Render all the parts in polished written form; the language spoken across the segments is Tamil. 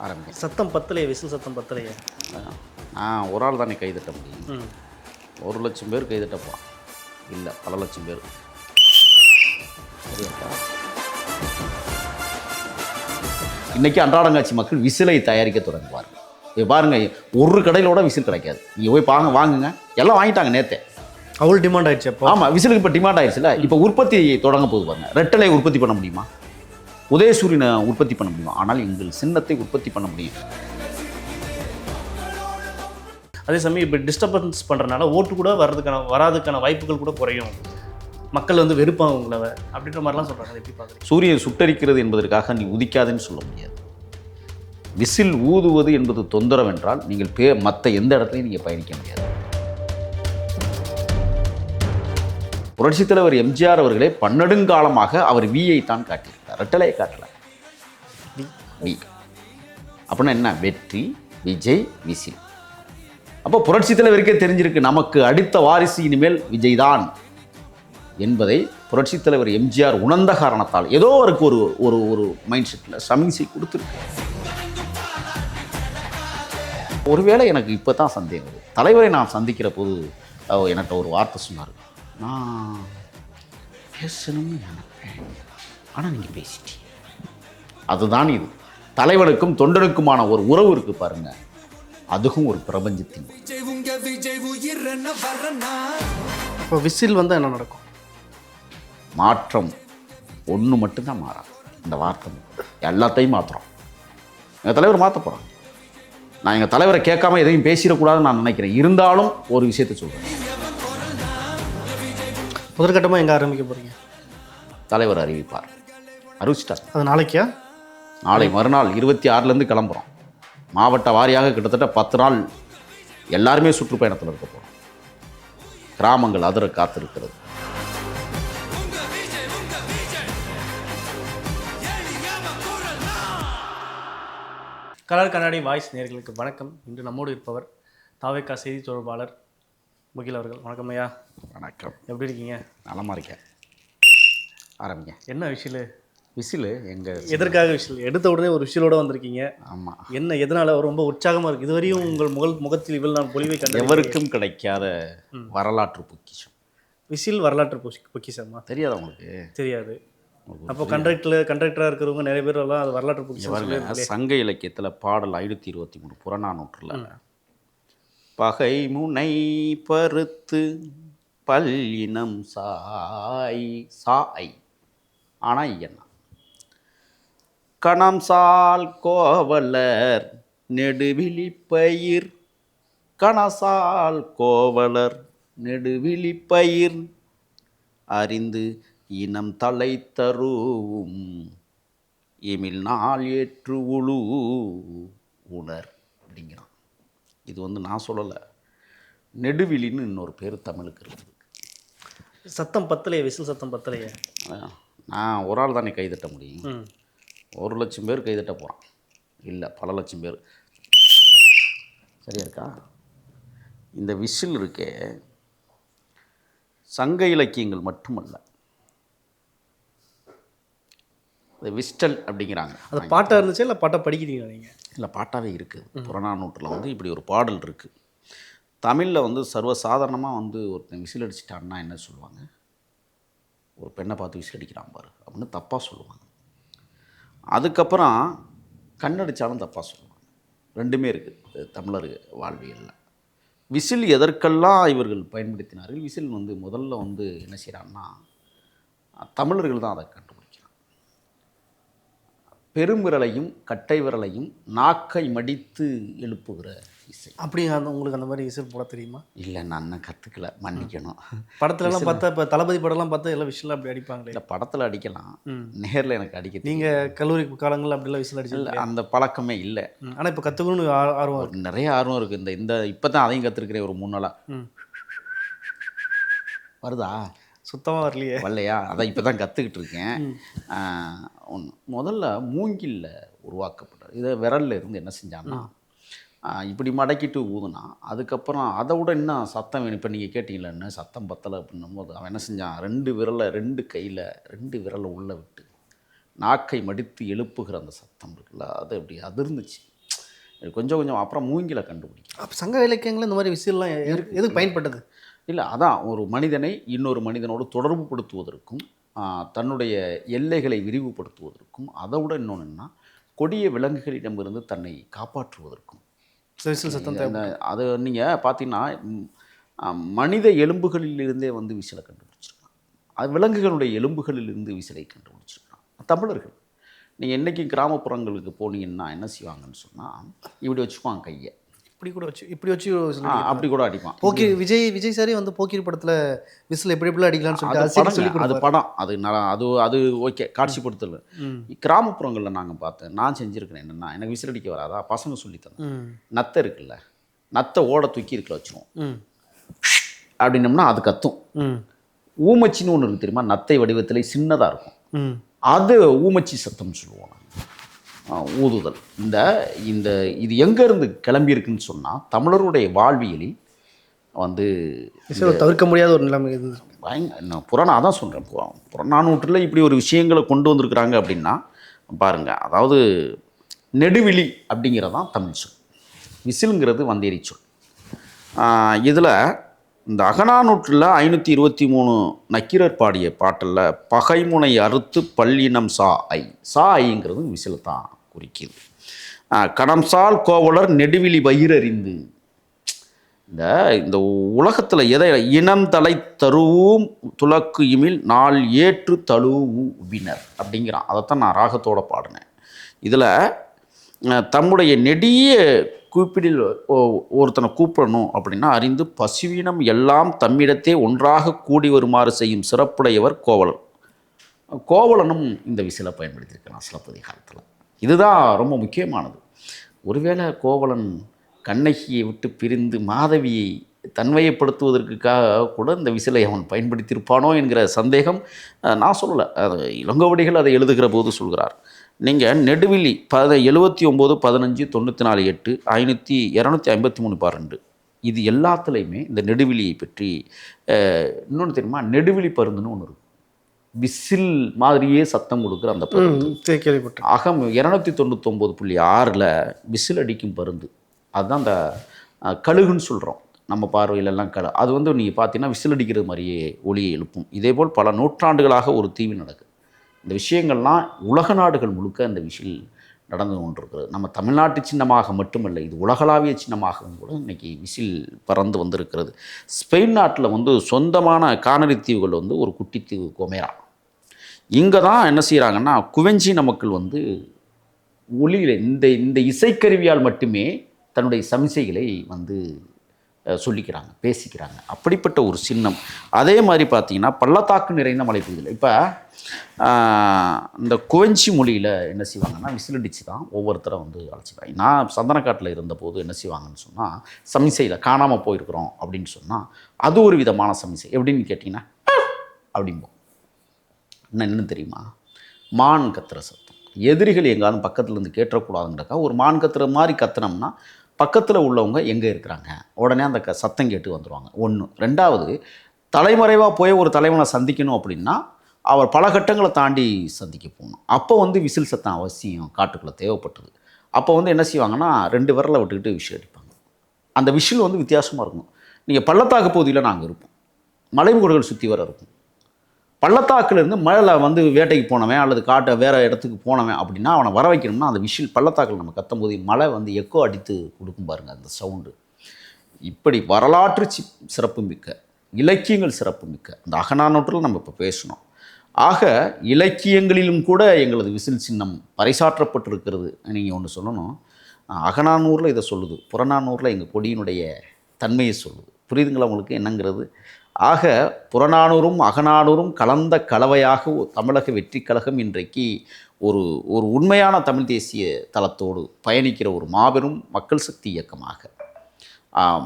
ஆரம்பிங்க. சத்தம் பத்தலையே, விசில் சத்தம் பத்தலையே. நான் ஒரு ஆள் தானே கைதட்ட முடியும். 1,00,000 பேர் கைதட்ட போகிறான், இல்லை பல லட்சம் பேர். இன்றைக்கி அன்றாடங்காட்சி மக்கள் விசிலை தயாரிக்க தொடங்குவார்கள். இப்போ பாருங்கள், ஒரு கடையிலோட விசில் கிடைக்காது. நீங்கள் போய் வாங்குங்க, எல்லாம் வாங்கிட்டாங்க நேற்றே. அவ்வளோ டிமாண்ட் ஆயிடுச்சு அப்போ. ஆமாம், விசிலுக்கு இப்போ டிமாண்ட் ஆயிடுச்சுல. இப்போ உற்பத்தி தொடங்க போகுது பாருங்க. ரெட்டலை உற்பத்தி பண்ண முடியுமா? உதயசூரியனை உற்பத்தி பண்ண முடியுமா? ஆனால் எங்கள் சின்னத்தை உற்பத்தி பண்ண முடியும். அதே சமயம் இப்போ டிஸ்டர்பன்ஸ் பண்ணுறதுனால ஓட்டு கூட வராதுக்கான வாய்ப்புகள் கூட குறையும். மக்கள் வந்து வெறுப்பாங்க உங்களை அப்படின்ற மாதிரிலாம் சொல்கிறாங்க. எப்படி பார்க்குறீங்க? சூரியன் சுட்டரிக்கிறது என்பதற்காக நீ உதிக்காதுன்னு சொல்ல முடியாது. விசில் ஊதுவது என்பது தொந்தரவு என்றால் நீங்கள் மற்ற எந்த இடத்துலையும் நீங்கள் பயணிக்க முடியாது. புரட்சித் தலைவர் எம்ஜிஆர் அவர்களே பன்னெடுங்காலமாக அவர் வியை தான் காட்டியிருக்கார், ரெட்டலையை காட்டல. வி அப்படின்னா என்ன? வெற்றி, விஜய், விசில். அப்போ புரட்சித் தலைவருக்கே தெரிஞ்சிருக்கு, நமக்கு அடுத்த வாரிசு இனிமேல் விஜய் தான் என்பதை புரட்சித் தலைவர் எம்ஜிஆர் உணர்ந்த காரணத்தால் ஏதோ அவருக்கு ஒரு ஒரு ஒரு மைண்ட் செட்டில் சமிஞ்சை கொடுத்துருக்கு. ஒருவேளை எனக்கு இப்போ தான் சந்தேகம் வருது. தலைவரை நான் சந்திக்கிற போது என்கிட்ட ஒரு வார்த்தை சொன்னார். நான் பேசணும்னு நினைப்பேன், ஆனால் நீங்கள் பேசிட்டீங்க. அதுதான் இது. தலைவனுக்கும் தொண்டனுக்குமான ஒரு உறவு இருக்குது பாருங்க, அதுவும் ஒரு பிரபஞ்சத்தின். இப்போ விசில் வந்தால் என்ன நடக்கும்? மாற்றம் ஒன்று மட்டும்தான் மாறாது. இந்த வார்த்தை எல்லாத்தையும் மாற்றுறோம். எங்கள் தலைவர் மாற்ற போகிறாங்க. நான் எங்கள் தலைவரை கேட்காம எதையும் பேசிடக்கூடாதுன்னு நான் நினைக்கிறேன். இருந்தாலும் ஒரு விஷயத்தை சொல்கிறேன். முதற்கட்டமாக எங்கே ஆரம்பிக்க போகிறீங்க? தலைவர் அறிவிப்பார், அறிவிச்சிட்டார். அது நாளைக்கா? நாளை மறுநாள் 26 கிளம்புறோம். மாவட்ட வாரியாக கிட்டத்தட்ட 10 நாள் எல்லாருமே சுற்றுப்பயணத்தில் இருக்க போகிறோம். கிராமங்கள் அதிர காத்திருக்கிறது. கலர் கண்ணாடி வாய்ஸ் நேயர்களுக்கு வணக்கம். இன்று நம்மோடு இருப்பவர் தாவேகா செய்தி தொடர்பாளர் முகில் அவர்கள். வணக்கம் ஐயா. வணக்கம். எப்படி இருக்கீங்க? நலமாக இருக்கேன். ஆரம்பிங்க. என்ன விசில்? விசிலு எங்கள் எதற்காக விசில்? எடுத்த உடனே ஒரு விசிலோட வந்திருக்கீங்க. ஆமாம். என்ன, எதனால்? ரொம்ப உற்சாகமாக இருக்குது. இதுவரையும் உங்கள் முகத்தில் இவ்வளவு நான் பொலிவை கண்டு எவருக்கும் கிடைக்காத வரலாற்று பொக்கிஷம் விசில். வரலாற்று பொக்கிஷமா? தெரியாதா உங்களுக்கு? தெரியாது. அப்போ கண்டக்டராக இருக்கிறவங்க நிறைய பேர் எல்லாம் அது வரலாற்று பொக்கிஷம். சங்க இலக்கியத்தில் பாடல் 523 புறநானூற்றில் பகை முனை பருத்து பல்லினம் சாய் ஆனால் என்ன கணம் சால் கோவலர் நெடுவிழிப்பயிர், கணசால் கோவலர் நெடுவிழிப்பயிர் அறிந்து இனம் தலை தருவும் எமில் நாள் ஏற்று உழு உணர் அப்படிங்கிறான். இது நான் சொல்லலை, நெடுவிழின்னு இன்னொரு பேர் தமிழுக்கு இருக்குது. சத்தம் பத்தலையே, விசில் சத்தம் பத்தலையே. நான் ஒரு ஆள் தானே கைதட்ட முடியும். 1,00,000 பேர் கைதட்ட போகிறான், இல்லை பல லட்சம் பேர். சரியா இருக்கா? இந்த விசில் இருக்கே, சங்க இலக்கியங்கள் மட்டுமல்ல, இந்த விஸ்டல் அப்படிங்கிறாங்க. அது பாட்டாக இருந்துச்சு இல்லை பாட்டாக படிக்கிறீங்களா நீங்கள்? இல்லை, பாட்டாகவே இருக்குது. புறநானூற்றில் இப்படி ஒரு பாடல் இருக்குது. தமிழில் சர்வசாதாரணமாக ஒருத்தன் விசில் அடிச்சிட்டான்னா என்ன சொல்லுவாங்க? ஒரு பெண்ணை பார்த்து விசில் அடிக்கிறான் பாரு அப்படின்னு தப்பாக சொல்லுவாங்க. அதுக்கப்புறம் கண்ணடிச்சாலும் தப்பாக சொல்லுவாங்க. ரெண்டுமே இருக்குது தமிழர் வாழ்வியலில். விசில் எதற்கெல்லாம் இவர்கள் பயன்படுத்தினார்கள்? விசில் முதல்ல என்ன செய்கிறான்னா, தமிழர்கள் தான் அதை கண்டுபிடிக்கிறாங்க. பெருவிரலையும் கட்டை விரலையும் நாக்கை மடித்து எழுப்புகிற இசை. அப்படி உங்களுக்கு அந்த மாதிரி விசில் போட தெரியுமா? இல்லை, நான் கற்றுக்கல, மன்னிக்கணும். படத்துலலாம் பார்த்தா, இப்போ தளபதி படம்லாம் பார்த்தா எல்லாம் விசில் அப்படி அடிப்பாங்களே. இல்லை, படத்தில் அடிக்கலாம், நேரில் எனக்கு அடிக்க. நீங்கள் கல்லூரி காலங்களில் அப்படிலாம் விசில் அடிச்சு? இல்லை, அந்த பழக்கமே இல்லை. ஆனால் இப்போ கற்றுக்கணும்னு ஆர்வம் இருக்குது. நிறைய ஆர்வம் இருக்குது. இந்த இப்போ தான் அதையும் கற்றுருக்கிறேன். ஒரு 3 நாளாக வருதா? சுத்தமாக வரலையே. வரலையா? அதான் இப்போ தான் கற்றுக்கிட்டு இருக்கேன். முதல்ல மூங்கில்ல உருவாக்கப்பட்டது. இதை விரலில் இருந்து என்ன செஞ்சான்னா, இப்படி மடக்கிட்டு ஊதுனா, அதுக்கப்புறம் அதை விட இன்னும் சத்தம் வேணும். இப்போ நீங்கள் கேட்டிங்களா என்ன சத்தம் பத்தலை அப்படின்னும் போது அவன் என்ன செஞ்சான், 2 கையில் 2 விரலை உள்ளே விட்டு நாக்கை மடித்து எழுப்புகிற அந்த சத்தம் இருக்குல்ல, அது அப்படி அதிர்ந்துச்சு. கொஞ்சம் கொஞ்சம் அப்புறம் மூங்கில கண்டுபிடிக்கும். அப்போ சங்க இலக்கியங்கள் இந்த மாதிரி விசில்லாம் எதுக்கு பயன்பட்டது? இல்லை, அதான் ஒரு மனிதனை இன்னொரு மனிதனோடு தொடர்பு படுத்துவதற்கும் தன்னுடைய எல்லைகளை விரிவுபடுத்துவதற்கும், அதை விட இன்னொன்று என்னன்னா கொடிய விலங்குகளிடமிருந்து தன்னை காப்பாற்றுவதற்கும் விசில் சத்தம் தேவை. அது நீங்கள் பார்த்தீங்கன்னா மனித எலும்புகளிலிருந்தே வந்து விசிலை கண்டுபிடிச்சிருக்கான். அது விலங்குகளுடைய எலும்புகளிலிருந்து விசிலை கண்டுபிடிச்சிருக்கான் தமிழர்கள். நீங்கள் என்றைக்கும் கிராமப்புறங்களுக்கு போனீங்கன்னா என்ன செய்வாங்கன்னு சொன்னால், இப்படி வச்சுக்குவாங்க கையை, இப்படி வச்சு அப்படி கூட அடிப்பான். போக்கி விஜய் சாரே வந்து போக்கிரி படத்தில் விசில் எப்படிலாம் அடிக்கலாம்னு சொல்லிட்டு அது படம், அது ஓகே, காட்சிப்படுத்தல. கிராமப்புறங்களில் நாங்கள் பார்த்தேன், நான் செஞ்சுருக்கிறேன். என்னென்னா, எனக்கு விசில் அடிக்க வராதா, பசங்க சொல்லித்தந்தேன். நத்தை இருக்குல்ல, நத்தை ஓட தூக்கி இருக்கல வச்சுருவோம் அப்படின்னம்னா அது கத்தும். ஊமச்சின்னு ஒன்று இருக்குது தெரியுமா, நத்தை வடிவத்தில் சின்னதாக இருக்கும், அது ஊமச்சி சத்தம்னு சொல்லுவோம். ஊதுதல் இந்த இது எங்கேருந்து கிளம்பியிருக்குன்னு சொன்னால், தமிழருடைய வாழ்வியலில் வந்து தவிர்க்க முடியாத ஒரு நிலைமை இது. நான் அதான் சொல்கிறேன், புறநானூற்றில் இப்படி ஒரு விஷயங்களை கொண்டு வந்திருக்கிறாங்க அப்படின்னா பாருங்கள். அதாவது நெடுவிழி அப்படிங்கிறதான் தமிழ் சொல், விசிலுங்கிறது வந்தேரி சொல். இதில் இந்த அகநானூற்றில் 523 நக்கீரர் பாடிய பாட்டில் பகைமுனை அறுத்து பல்லினம் சா ஐங்கிறது விசிலை தான் குறிக்கிது. கடம்சால் கோவலர் நெடுவிழி வயிறறிந்து, இந்த உலகத்தில் எதை இனம் தலை தருவும் துலக்கு இமில் நாள் ஏற்று தழுவினர் அப்படிங்கிறான். அதைத்தான் நான் ராகத்தோடு பாடினேன். இதில் தம்முடைய நெடிய கூப்பிடில் ஒருத்தனை கூப்பிடணும் அப்படின்னா அறிந்து பசுவினம் எல்லாம் தம்மிடத்தே ஒன்றாக கூடி வருமாறு செய்யும் சிறப்புடையவர் கோவலன். கோவலனும் இந்த விசிலை பயன்படுத்தியிருக்கிறான் சிலப்பதி காலத்தில். இதுதான் ரொம்ப முக்கியமானது. ஒருவேளை கோவலன் கண்ணகியை விட்டு பிரிந்து மாதவியை தன்மையப்படுத்துவதற்காக கூட இந்த விசிலை அவன் பயன்படுத்தியிருப்பானோ என்கிற சந்தேகம் நான் சொல்லலை, இளங்கோவடிகள் அதை எழுதுகிற போது சொல்கிறார். நீங்கள் நெடுவிழி 79 15 94 8 253 2 இது எல்லாத்துலேயுமே இந்த நெடுவிழியை பற்றி இன்னொன்று தெரியுமா, நெடுவிழி பருந்துன்னு ஒன்று இருக்கும், விசில் மாதிரியே சத்தம் கொடுக்குற அந்த பருந்து. கேள்விப்பட்டேன். அகம் 299.6 விசில் அடிக்கும் பருந்து, அதுதான் அந்த கழுகுன்னு சொல்கிறோம் நம்ம பார்வையிலெல்லாம். அது வந்து நீங்கள் பார்த்தீங்கன்னா விசில் அடிக்கிறது மாதிரியே ஒளியை எழுப்பும். இதேபோல் பல நூற்றாண்டுகளாக ஒரு தீவில் நடக்குது. இந்த விஷயங்கள்லாம் உலக நாடுகள் முழுக்க இந்த விசில் நடந்து கொண்டிருக்கிறது. நம்ம தமிழ்நாட்டு சின்னமாக மட்டுமல்ல, இது உலகளாவிய சின்னமாகவும் கூட இன்றைக்கி விசில் பறந்து வந்திருக்கிறது. ஸ்பெயின் நாட்டில் வந்து சொந்தமான கானரி தீவுகள் வந்து ஒரு குட்டி தீவு கொமேரா. இங்கே தான் என்ன செய்கிறாங்கன்னா, குவெஞ்சின மக்கள் வந்து ஒளியில் இந்த இசைக்கருவியால் மட்டுமே தன்னுடைய சமிசைகளை வந்து சொல்லிக்கிறாங்க, பேசிக்கிறாங்க. அப்படிப்பட்ட ஒரு சின்னம். அதே மாதிரி பார்த்திங்கன்னா பள்ளத்தாக்கு நிறைந்த மலைப்பகுதியில் இப்போ இந்த குவெஞ்சி மொழியில் என்ன செய்வாங்கன்னா, விசில் அடித்து தான் ஒவ்வொருத்தரை வந்து அழைச்சிக்கிறாங்க. நான் சந்தனக்காட்டில் இருந்தபோது என்ன செய்வாங்கன்னு சொன்னால், சமிசையில் காணாமல் போயிருக்கிறோம் அப்படின்னு சொன்னால் அது ஒரு விதமான சமிசை. எப்படின்னு கேட்டிங்கன்னா அப்படிம்போம். என்னன்னு தெரியுமா, மான் கத்துற சத்தம். எதிரிகள் எங்காவது பக்கத்தில் இருந்து கேட்டக்கூடாதுங்கிறக்கா ஒரு மான் கத்துற மாதிரி கத்துனோம்னா பக்கத்தில் உள்ளவங்க எங்கே இருக்கிறாங்க உடனே அந்த சத்தம் கேட்டு வந்துடுவாங்க. ஒன்று. ரெண்டாவது, தலைமறைவாக போய் ஒரு தலைவனை சந்திக்கணும் அப்படின்னா அவர் பல கட்டங்களை தாண்டி சந்திக்க போகணும். அப்போ வந்து விசில் சத்தம் அவசியம் காட்டுக்குள்ளே தேவைப்பட்டது. அப்போ வந்து என்ன செய்வாங்கன்னா, 2 விரலை விட்டுக்கிட்டு விசில் அடிப்பாங்க. அந்த விசில் வந்து வித்தியாசமாக இருக்கும். நீங்கள் பள்ளத்தாக்கு பகுதியில் நாங்கள் இருப்போம், மலைமுகடுகள் சுற்றி வர இருக்கும். பள்ளத்தாக்குலேருந்து மழையில் வந்து வேட்டைக்கு போனவன் அல்லது வேறு இடத்துக்கு போனவன் அப்படின்னா அவனை வர வைக்கணும்னா அந்த விஷில் பள்ளத்தாக்கில் நம்ம கத்தும் போது மழை வந்து எக்கோ அடித்து கொடுக்கும் பாருங்கள் அந்த சவுண்டு. இப்படி வரலாற்று சிறப்பு மிக்க, இலக்கியங்கள் சிறப்பு மிக்க அந்த அகநானூற்றில் நம்ம இப்போ பேசணும். ஆக இலக்கியங்களிலும் கூட எங்களது விசில் சின்னம் பறைசாற்றப்பட்டிருக்கிறது. நீங்கள் ஒன்று சொல்லணும், அகநானூரில் இதை சொல்லுது, புறநானூரில் எங்கள் கொடியினுடைய தன்மையை சொல்லுது. புரியுதுங்களா உங்களுக்கு என்னங்கிறது? ஆக புறநானூறும் அகநானூறும் கலந்த கலவையாக தமிழக வெற்றி கழகம் இன்றைக்கு ஒரு உண்மையான தமிழ் தேசிய தளத்தோடு பயணிக்கிற ஒரு மாபெரும் மக்கள் சக்தி இயக்கமாக,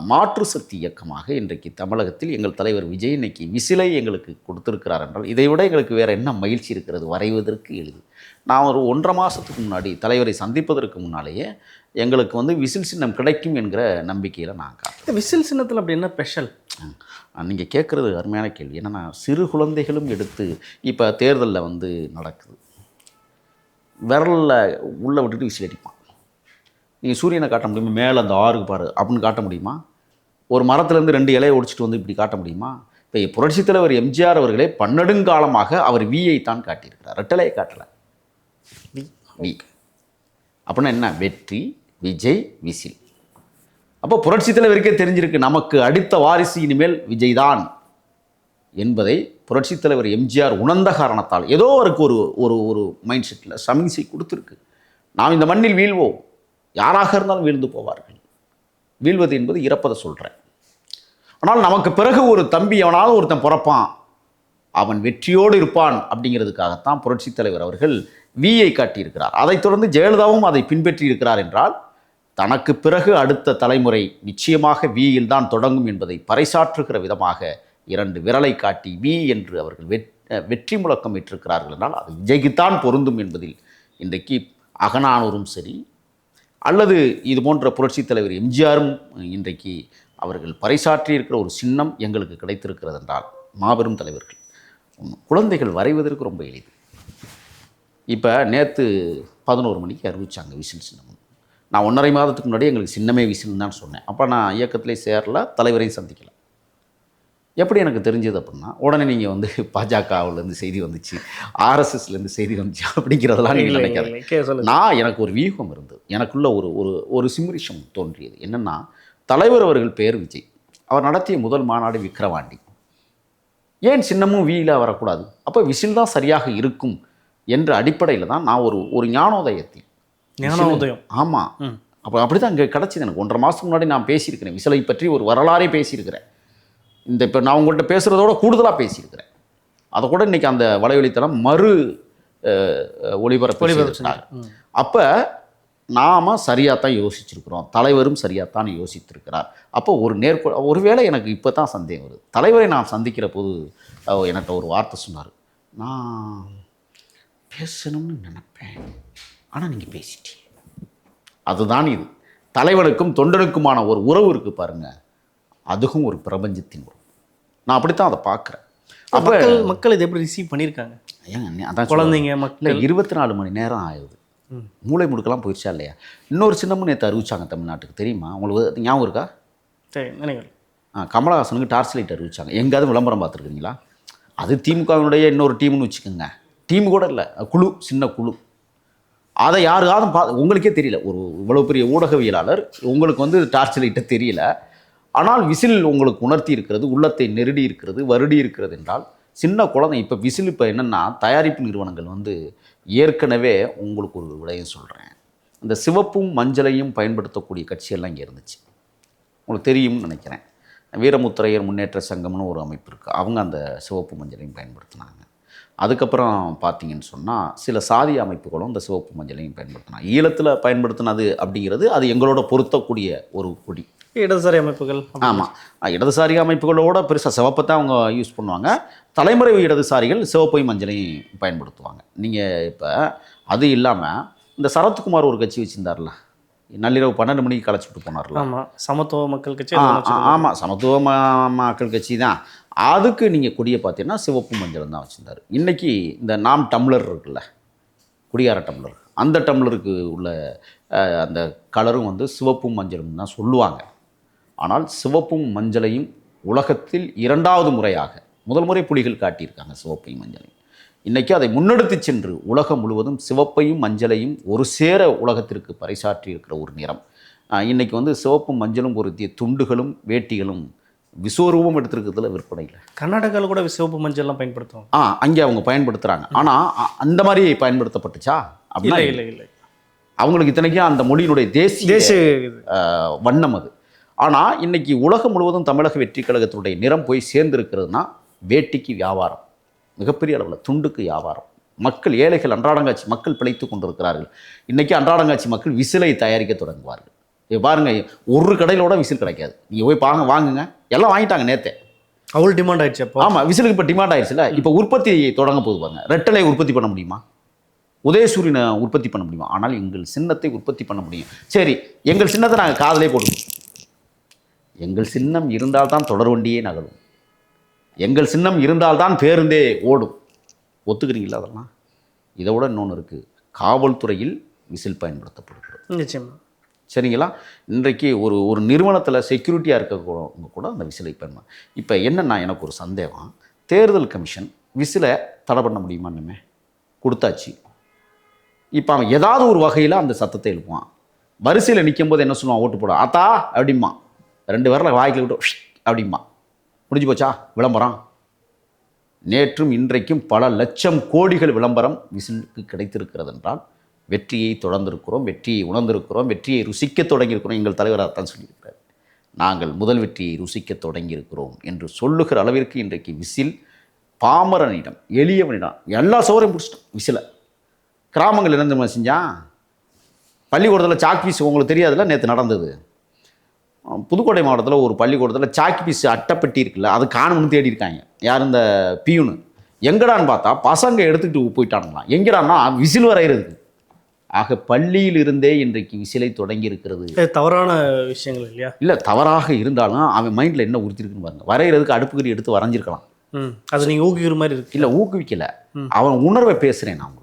மாற்று சக்தி இயக்கமாக இன்றைக்கு தமிழகத்தில் எங்கள் தலைவர் விஜய் இன்னைக்கு விசிலை எங்களுக்கு கொடுத்திருக்கிறார் என்றால் இதை விட எங்களுக்கு வேறு என்ன மகிழ்ச்சி இருக்கிறது? வரைவதற்கு எளிது. நான் ஒரு 1.5 மாதத்துக்கு முன்னாடி தலைவரை சந்திப்பதற்கு முன்னாலேயே எங்களுக்கு வந்து விசில் சின்னம் கிடைக்கும் என்கிற நம்பிக்கையில் நான் காட்டுறேன். விசில் சின்னத்தில் அப்படி என்ன ஸ்பெஷல்? நீங்கள் கேட்குறது அருமையான கேள்வி. என்னென்னா, சிறு குழந்தைகளும் எடுத்து இப்போ தேர்தலில் வந்து நடக்குது, விரலில் உள்ளே விட்டுட்டு விசில் அடிப்பான். நீங்கள் சூரியனை காட்ட முடியுமா? மேலே அந்த ஆறுக்கு பாரு அப்படின்னு காட்ட முடியுமா? ஒரு மரத்துலேருந்து 2 இலையை ஒடிச்சிட்டு வந்து இப்படி காட்ட முடியுமா? இப்போ புரட்சித் தலைவர் எம்ஜிஆர் அவர்களே பன்னெடுங்காலமாக அவர் வியை தான் காட்டியிருக்கிறார், ரெட்டலையை காட்டலை. வி அப்படின்னா என்ன? வெற்றி, விஜய், விசில். அப்போ புரட்சித் தலைவருக்கே தெரிஞ்சிருக்கு நமக்கு அடுத்த வாரிசு இனிமேல் விஜய் தான் என்பதை புரட்சித் தலைவர் எம்ஜிஆர் உணர்ந்த காரணத்தால் ஏதோ அவருக்கு ஒரு ஒரு ஒரு மைண்ட் செட்டில் சமிஞ்சை கொடுத்துருக்கு. நாம் இந்த மண்ணில் வீழ்வோம், யாராக இருந்தாலும் வீழ்ந்து போவார்கள். வீழ்வது என்பது இறப்பதை சொல்கிறேன். ஆனால் நமக்கு பிறகு ஒரு தம்பி எவனாலும் ஒருத்தன் பிறப்பான், அவன் வெற்றியோடு இருப்பான் அப்படிங்கிறதுக்காகத்தான் புரட்சித் தலைவர் அவர்கள் வியை காட்டியிருக்கிறார். அதைத் தொடர்ந்து ஜெயலலிதாவும் அதை பின்பற்றி இருக்கிறார் என்றால் தனக்கு பிறகு அடுத்த தலைமுறை நிச்சயமாக வியில் தான் தொடங்கும் என்பதை பறைசாற்றுகிற விதமாக 2 விரலை காட்டி வி என்று அவர்கள் வெற்றி முழக்கம் ஏற்றிருக்கிறார்கள் என்றால் அது விஜய்க்குத்தான் பொருந்தும் என்பதில் இன்றைக்கு அகநானூரும் சரி, அல்லது இது போன்ற புரட்சித் தலைவர் எம்ஜிஆரும் இன்றைக்கு அவர்கள் பறைசாற்றி இருக்கிற ஒரு சின்னம் எங்களுக்கு கிடைத்திருக்கிறது என்றால் மாபெரும் தலைவர்கள். குழந்தைகள் வரைவதற்கு ரொம்ப எளிது. இப்போ நேற்று 11 மணிக்கு அறிவிச்சாங்க விசில் சின்னம். நான் 1.5 மாதத்துக்கு முன்னாடி எங்களுக்கு சின்னமே விசில் தான் சொன்னேன். அப்போ நான் இயக்கத்திலே சேரல, தலைவரையும் சந்திக்கலை. எப்படி எனக்கு தெரிஞ்சது அப்படின்னா, உடனே நீங்கள் வந்து பாஜகவிலேருந்து செய்தி வந்துச்சு, ஆர்எஸ்எஸ்லேருந்து செய்தி வந்துச்சு அப்படிங்கிறதெல்லாம் நீங்கள் நினைக்காது. எனக்கு ஒரு வியூகம் இருந்தது, எனக்குள்ள ஒரு ஒரு ஒரு சிம்ரிஷம் தோன்றியது. என்னென்னா, தலைவர் அவர்கள் பேர் விஜய், அவர் நடத்திய முதல் மாநாடு விக்கிரவாண்டி, ஏன் சின்னமும் வியில் வரக்கூடாது? அப்போ விசில் தான் சரியாக இருக்கும் என்ற அடிப்படையில் தான் நான் ஒரு ஞானோதயம். ஆமாம், அப்போ அப்படி தான் இங்கே கிடச்சிது எனக்கு. 1.5 மாதத்துக்கு முன்னாடி நான் பேசியிருக்கிறேன், விசிலை பற்றி ஒரு வரலாறே பேசியிருக்கிறேன். இப்போ நான் உங்கள்கிட்ட பேசுகிறதோட கூடுதலாக பேசியிருக்கிறேன். அதை கூட இன்றைக்கி அந்த வலைவலித்தளம் மறு ஒளிபரப்பு. அப்போ நாம் சரியாக தான் யோசிச்சிருக்கிறோம், தலைவரும் சரியாக தான் யோசித்திருக்கிறார். அப்போ ஒருவேளை எனக்கு இப்போ தான் சந்தேகம் வருது. தலைவரை நான் சந்திக்கிற போது என்கிட்ட ஒரு வார்த்தை சொன்னார், நான் பேசணும்னு நினைப்பேன், ஆனால் நீங்கள் பேசிட்டீங்க. அதுதான் இது தலைவனுக்கும் தொண்டனுக்குமான ஒரு உறவு இருக்குது பாருங்கள், அதுவும் ஒரு பிரபஞ்சத்தின் உறவு. நான் அப்படித்தான் அதை பார்க்குறேன். அப்போ மக்கள் இதை எப்படி ரிசீவ் பண்ணியிருக்காங்க? அதான் குழந்தைங்க மக்கள் 24 மணி நேரம் ஆகுது, மூளை முடுக்கெல்லாம் போயிடுச்சா இல்லையா? இன்னொரு சின்னமும் நேற்று அறிவிச்சாங்க தமிழ்நாட்டுக்கு, தெரியுமா உங்களுக்கு? ஞாபகம் இருக்கா? கமலஹாசனுக்கு டார்ச் லைட் அறிவிச்சாங்க. எங்கேயாவது விளம்பரம் பார்த்துருக்கீங்களா? அது திமுகவினுடைய இன்னொரு டீம்னு வச்சுக்கோங்க, டீம் கூட இல்லை, குழு, சின்ன குழு. அதை யாருக்காவது உங்களுக்கே தெரியல, ஒரு இவ்வளோ பெரிய ஊடகவியலாளர் உங்களுக்கு வந்து டார்ச் லைட்டை தெரியல, ஆனால் விசில் உங்களுக்கு உணர்த்தி இருக்கிறது, உள்ளத்தை நெருடி இருக்கிறது, வருடி இருக்கிறது என்றால் சின்ன குழந்தை. இப்போ விசில் இப்போ என்னென்னா, தயாரிப்பு நிறுவனங்கள் வந்து ஏற்கனவே உங்களுக்கு ஒரு விடயம் சொல்கிறேன், இந்த சிவப்பும் மஞ்சளையும் பயன்படுத்தக்கூடிய கட்சியெல்லாம் இங்கே இருந்துச்சு, உங்களுக்கு தெரியும்னு நினைக்கிறேன். வீரமுத்திரையர் முன்னேற்ற சங்கம்னு ஒரு அமைப்பு இருக்குது, அவங்க அந்த சிவப்பு மஞ்சளையும் பயன்படுத்தினாங்க. அதுக்கப்புறம் பார்த்தீங்கன்னு சொன்னால் சில சாதிய அமைப்புகளும் இந்த சிவப்பு மஞ்சளையும் பயன்படுத்தினாங்க. ஈழத்தில் பயன்படுத்தினது அப்படிங்கிறது அது எங்களோட பொருத்தக்கூடிய ஒரு கொடி. இடதுசாரி அமைப்புகள், ஆமாம், இடதுசாரி அமைப்புகளோட பெருசாக சிவப்பை தான் அவங்க யூஸ் பண்ணுவாங்க. தலைமுறை இடதுசாரிகள் சிவப்பையும் மஞ்சளையும் பயன்படுத்துவாங்க. நீங்கள் இப்போ அது இல்லாமல் இந்த சரத்குமார் ஒரு கட்சி வச்சுருந்தார்ல, நள்ளிரவு 12 மணிக்கு கலைச்சிட்டு போனார்ல, சமத்துவ மக்கள் கட்சி. ஆமாம், சமத்துவ மக்கள் கட்சி தான். அதுக்கு நீங்கள் கொடியை பார்த்தீங்கன்னா சிவப்பு மஞ்சள் தான் வச்சுருந்தார். இன்றைக்கி இந்த நாம் டம்ளர் இருக்குல்ல, குடியார டம்ளர், அந்த டம்ளருக்கு உள்ள அந்த கலரும் வந்து சிவப்பும் மஞ்சளும் தான் சொல்லுவாங்க. ஆனால் சிவப்பும் மஞ்சளையும் உலகத்தில் 2வது முறையாக, முதல் முறை புலிகள் காட்டியிருக்காங்க சிவப்பையும் மஞ்சளையும். இன்றைக்கி அதை முன்னெடுத்து சென்று உலகம் முழுவதும் சிவப்பையும் மஞ்சளையும் ஒரு சேர உலகத்திற்கு பறைசாற்றி இருக்கிற ஒரு நிறம். இன்றைக்கி வந்து சிவப்பும் மஞ்சளும் பொருத்திய துண்டுகளும் வேட்டிகளும் விஸ்வரூபம் எடுத்துருக்கிறதுல விற்பனை இல்லை. கர்நாடகாவில் கூட சிவப்பு மஞ்சள்லாம் பயன்படுத்துவாங்க. அங்கே அவங்க பயன்படுத்துகிறாங்க. ஆனால் அந்த மாதிரி பயன்படுத்தப்பட்டுச்சா அப்படின்னா இல்லை இல்லை, அவங்களுக்கு இத்தனைக்கும் அந்த மொழியினுடைய தேசிய வண்ணம் அது. ஆனால் இன்றைக்கி உலகம் முழுவதும் தமிழக வெற்றி கழகத்தினுடைய நிறம் போய் சேர்ந்துருக்கிறதுனா வேட்டிக்கு வியாபாரம், மிகப்பெரிய அளவில் துண்டுக்கு வியாபாரம். மக்கள், ஏழைகள், அன்றாடங்காட்சி மக்கள் பிழைத்து கொண்டிருக்கிறார்கள். இன்றைக்கி அன்றாடங்காட்சி மக்கள் விசிலை தயாரிக்க தொடங்குவார்கள். இப்போ பாருங்கள், ஒரு கடையிலோட விசில் கிடைக்காது, நீங்கள் போய் வாங்குங்க, எல்லாம் வாங்கிட்டாங்க நேற்றே, அவ்வளோ டிமாண்ட் ஆயிடுச்சு. அப்போ ஆமாம், விசிலுக்கு இப்போ டிமாண்ட் ஆயிடுச்சுல. இப்போ உற்பத்தி தொடங்க போது பாருங்க, ரெட்டலை உற்பத்தி பண்ண முடியுமா? உதயசூரியனை உற்பத்தி பண்ண முடியுமா? ஆனால் எங்கள் சின்னத்தை உற்பத்தி பண்ண முடியும். சரி, எங்கள் சின்னத்தை நாங்கள் காதலே போடுவோம். எங்கள் சின்னம் இருந்தால்தான் தொடர் வண்டியே நகரும், எங்கள் சின்னம் இருந்தால்தான் பேருந்தே ஓடும். ஒத்துக்கிறீங்களா? அதெல்லாம் இதை விட இன்னொன்று இருக்குது, காவல்துறையில் விசில் பயன்படுத்தப்படுகிறது. நிச்சயமாக சரிங்களா? இன்றைக்கு ஒரு ஒரு நிறுவனத்தில் செக்யூரிட்டியாக இருக்கவங்க கூட அந்த விசிலை பண்ணலாம். இப்போ என்னென்னா எனக்கு ஒரு சந்தேகம், தேர்தல் கமிஷன் விசிலை தடை பண்ண முடியுமா? இனிமே கொடுத்தாச்சு. இப்போ அவன் ஏதாவது ஒரு வகையில் அந்த சத்தத்தை எழுப்புவான். வரிசையில் நிற்கும் போது என்ன சொல்லுவான்? ஓட்டு போட ஆத்தா அப்படிமா, 2 விரல வாய்க்கில் விட்டு அப்படிமா, முடிஞ்சு போச்சா விளம்பரம்? நேற்றும் இன்றைக்கும் பல லட்சம் கோடிகள் விளம்பரம் விசிலுக்கு கிடைத்திருக்கிறது என்றால் வெற்றியை தொடர்ந்திருக்கிறோம், வெற்றியை உணர்ந்திருக்கிறோம், வெற்றியை ருசிக்க தொடங்கியிருக்கிறோம். எங்கள் தலைவராக தான் சொல்லியிருக்கிறார், நாங்கள் முதல் வெற்றியை ருசிக்க தொடங்கியிருக்கிறோம் என்று சொல்லுகிற அளவிற்கு இன்றைக்கு விசில் பாமரனிடம், எளியவனிடம் எல்லா சோறையும் பிடிச்சிட்டோம். விசிலை கிராமங்கள் என்ன தெரியுமா செஞ்சான்? பள்ளிக்கூடத்தில் சாக் பீஸ் உங்களுக்கு தெரியாதுல்ல, நேற்று நடந்தது. புதுக்கோட்டை மாவட்டத்தில் ஒரு பள்ளிக்கூடத்தில் சாக்கி பீஸ் அட்டைப்பெட்டி இருக்குல்ல, அது காணும்னு தேடி இருக்காங்க. யார்? இந்த பியூனு. எங்கடான்னு பார்த்தா பசங்க எடுத்துக்கிட்டு போயிட்டானுங்களாம். எங்கடான்னா விசில் வரைகிறதுக்கு. ஆக பள்ளியில் இருந்தே இன்றைக்கு விசிலை தொடங்கி இருக்கிறது. தவறான விஷயங்கள் இல்லையா? இல்லை, தவறாக இருந்தாலும் அவன் மைண்டில் என்ன உறுத்திருக்குன்னு பாருங்க. வரைகிறதுக்கு அடுப்புக்கறி எடுத்து வரைஞ்சிருக்கலாம். அது நீங்கள் ஊக்குவிக்கிற மாதிரி இருக்கு. இல்லை, ஊக்குவிக்கலை, அவன் உணர்வை பேசுகிறேன் நான்.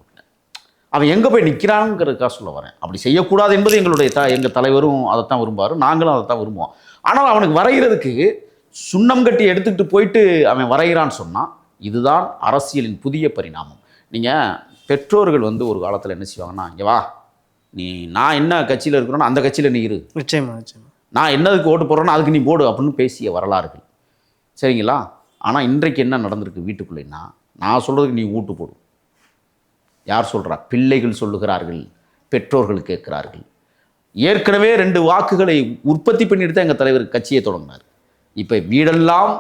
அவன் எங்கே போய் நிற்கிறாங்கிறதுக்காக சொல்ல வரேன். அப்படி செய்யக்கூடாது என்பது எங்கள் தலைவரும் அதைத்தான் விரும்புவார், நாங்களும் அதைத்தான் விரும்புவோம். ஆனால் அவனுக்கு வரைகிறதுக்கு சுண்ணம் கட்டி எடுத்துக்கிட்டு போயிட்டு அவன் வரைகிறான்னு சொன்னால் இதுதான் அரசியலின் புதிய பரிணாமம். நீங்கள் பெற்றோர்கள் ஒரு காலத்தில் என்ன செய்வாங்கன்னா, இங்கே வா, நான் என்ன கட்சியில் இருக்கிறோன்னா அந்த கட்சியில் நீ இரு, நிச்சயமா நிச்சயமா, நான் என்னதுக்கு ஓட்டு போடுறேன்னா அதுக்கு நீ போடு அப்படின்னு பேசிய வரலாறுகள். சரிங்களா? ஆனால் இன்றைக்கு என்ன நடந்திருக்கு வீட்டுக்குள்ளேன்னா, நான் சொல்கிறதுக்கு நீ ஓட்டு போடு. யார் சொல்கிறா? பிள்ளைகள் சொல்லுகிறார்கள், பெற்றோர்கள் கேட்கிறார்கள். ஏற்கனவே 2 வாக்குகளை உற்பத்தி பண்ணிட்டு தான் எங்கள் தலைவர் கட்சியை தொடங்கினார். இப்போ வீடெல்லாம்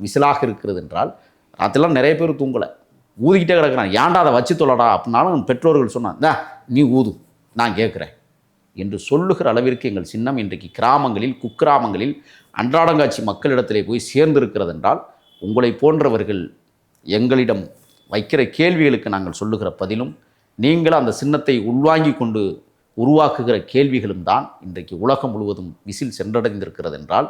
விசிலாக இருக்கிறது என்றால் ராத்திரெல்லாம் நிறைய பேர் தூங்கலை, ஊதிக்கிட்டே கிடக்கிறான். ஏன்டா அதை வச்சு தொல்லடா அப்படின்னாலும் பெற்றோர்கள் சொன்னாங்க, நீ ஊது, நான் கேட்குறேன் என்று சொல்லுகிற அளவிற்கு எங்கள் சின்னம் இன்றைக்கு கிராமங்களில், குக்கிராமங்களில், அன்றாடங்காட்சி மக்களிடத்திலே போய் சேர்ந்திருக்கிறது என்றால் உங்களை போன்றவர்கள் எங்களிடம் வைக்கிற கேள்விகளுக்கு நாங்கள் சொல்லுகிற பதிலும், நீங்கள் அந்த சின்னத்தை உள்வாங்கி கொண்டு உருவாக்குகிற கேள்விகளும் தான் இன்றைக்கு உலகம் முழுவதும் விசில் சென்றடைந்திருக்கிறது என்றால்